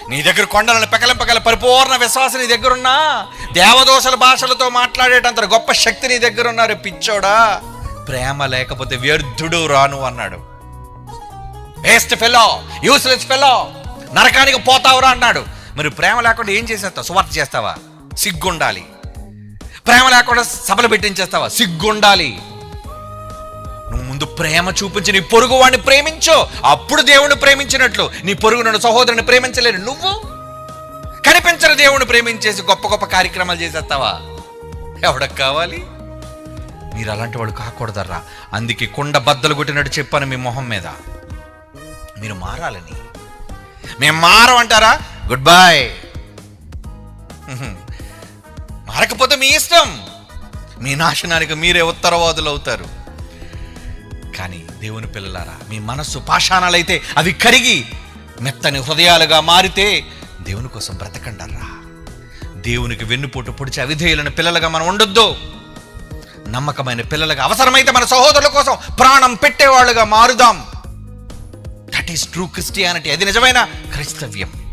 నీ దగ్గర కొండలను పెకల పరిపూర్ణ విశ్వాసం నీ దగ్గరున్నా, దేవదోషల భాషలతో మాట్లాడేటంత గొప్ప శక్తి నీ దగ్గర ఉన్నారు. పిచ్చోడా, ప్రేమ లేకపోతే వ్యర్థుడు రాను అన్నాడు. వేస్ట్ ఫెలో, యూస్లెస్ ఫెలో, నరకానికి పోతావురా అన్నాడు. మరి ప్రేమ లేకుండా ఏం చేసేస్తావు? సువార్త చేస్తావా? సిగ్గుండాలి. ప్రేమ లేకుండా సభలు పెట్టించేస్తావా? సిగ్గుండాలి. నువ్వు ముందు ప్రేమ చూపించి నీ పొరుగు వాడిని ప్రేమించు, అప్పుడు దేవుణ్ణి ప్రేమించినట్లు. నీ పొరుగును సహోదరుని ప్రేమించలేరు నువ్వు. కనిపించరు దేవుణ్ణి ప్రేమించేసి గొప్ప గొప్ప కార్యక్రమాలు చేసేస్తావా? ఎవడకు కావాలి? మీరు అలాంటి వాడు కాకూడదర్రా. అందుకే కుండ బద్దలు కొట్టినట్టు చెప్పాను మీ మొహం మీద. మీరు మారాలని. మేము మారమంటారా? Good bye. మారకపోతే మీ ఇష్టం. మీ నాశనానికి మీరే ఉత్తరవాదులు అవుతారు. కానీ దేవుని పిల్లలారా, మీ మనస్సు పాషాణాలైతే అవి కరిగి మెత్తని హృదయాలుగా మారితే దేవుని కోసం బ్రతకండర్రా. దేవునికి వెన్నుపోటు పొడిచి అవిధేయులైన పిల్లలుగా మనం ఉండొద్దు. నమ్మకమైన పిల్లలుగా, అవసరమైతే మన సహోదరుల కోసం ప్రాణం పెట్టేవాళ్ళుగా మారుదాం. That is true Christianity. అది నిజమైన క్రైస్తవ్యం.